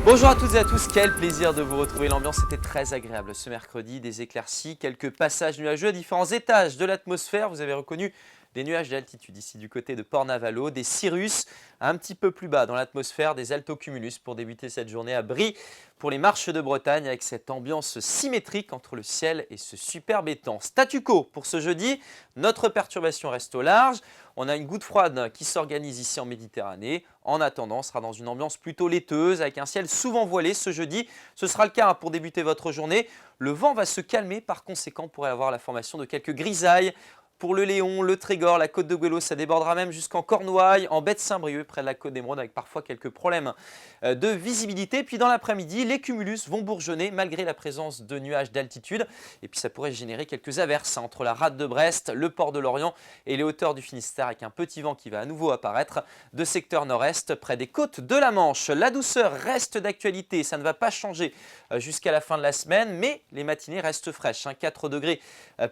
Bonjour à toutes et à tous, quel plaisir de vous retrouver. L'ambiance était très agréable ce mercredi, des éclaircies, quelques passages nuageux à différents étages de l'atmosphère. Vous avez reconnu des nuages d'altitude ici du côté de Port-Navallo, des cirrus un petit peu plus bas dans l'atmosphère, des altocumulus pour débuter cette journée à Brie pour les marches de Bretagne avec cette ambiance symétrique entre le ciel et ce superbe étang. Statu quo pour ce jeudi, notre perturbation reste au large. On a une goutte froide qui s'organise ici en Méditerranée. En attendant, on sera dans une ambiance plutôt laiteuse avec un ciel souvent voilé ce jeudi. Ce sera le cas pour débuter votre journée. Le vent va se calmer, par conséquent, on pourrait avoir la formation de quelques grisailles. Pour le Léon, le Trégor, la côte de Goëlo, ça débordera même jusqu'en Cornouailles, en baie de Saint-Brieuc, près de la côte d'Émeraude, avec parfois quelques problèmes de visibilité. Puis dans l'après-midi, les cumulus vont bourgeonner malgré la présence de nuages d'altitude. Et puis ça pourrait générer quelques averses entre la rade de Brest, le port de Lorient et les hauteurs du Finistère, avec un petit vent qui va à nouveau apparaître de secteur nord-est près des côtes de la Manche. La douceur reste d'actualité, ça ne va pas changer jusqu'à la fin de la semaine, mais les matinées restent fraîches. 4 degrés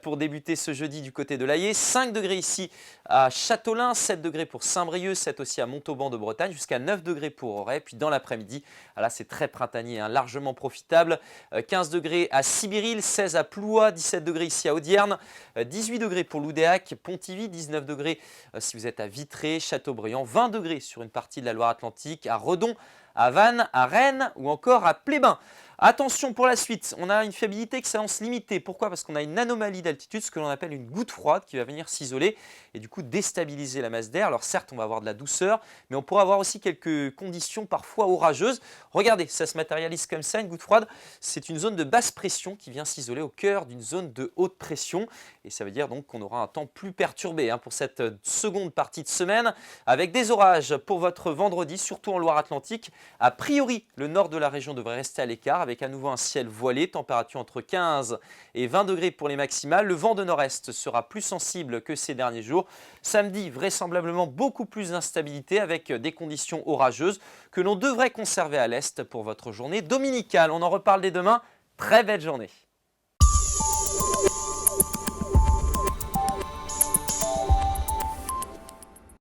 pour débuter ce jeudi du côté de l'Aïe, 5 degrés ici à Châteaulin, 7 degrés pour Saint-Brieuc, 7 aussi à Montauban de Bretagne, jusqu'à 9 degrés pour Auray. Puis dans l'après-midi, là c'est très printanier, largement profitable. 15 degrés à Sibiril, 16 à Plouha, 17 degrés ici à Audierne, 18 degrés pour Loudéac, Pontivy, 19 degrés si vous êtes à Vitré, Châteaubriand, 20 degrés sur une partie de la Loire-Atlantique, à Redon, à Vannes, à Rennes ou encore à Plébin. Attention pour la suite, on a une fiabilité qui s'annonce limitée. Pourquoi? Parce qu'on a une anomalie d'altitude, ce que l'on appelle une goutte froide qui va venir s'isoler et du coup déstabiliser la masse d'air. Alors certes, on va avoir de la douceur, mais on pourra avoir aussi quelques conditions parfois orageuses. Regardez, ça se matérialise comme ça, une goutte froide. C'est une zone de basse pression qui vient s'isoler au cœur d'une zone de haute pression. Et ça veut dire donc qu'on aura un temps plus perturbé pour cette seconde partie de semaine, avec des orages pour votre vendredi, surtout en Loire-Atlantique. A priori, le nord de la région devrait rester à l'écart, avec à nouveau un ciel voilé, température entre 15 et 20 degrés pour les maximales. Le vent de nord-est sera plus sensible que ces derniers jours. Samedi, vraisemblablement beaucoup plus d'instabilité avec des conditions orageuses que l'on devrait conserver à l'est pour votre journée dominicale. On en reparle dès demain. Très belle journée.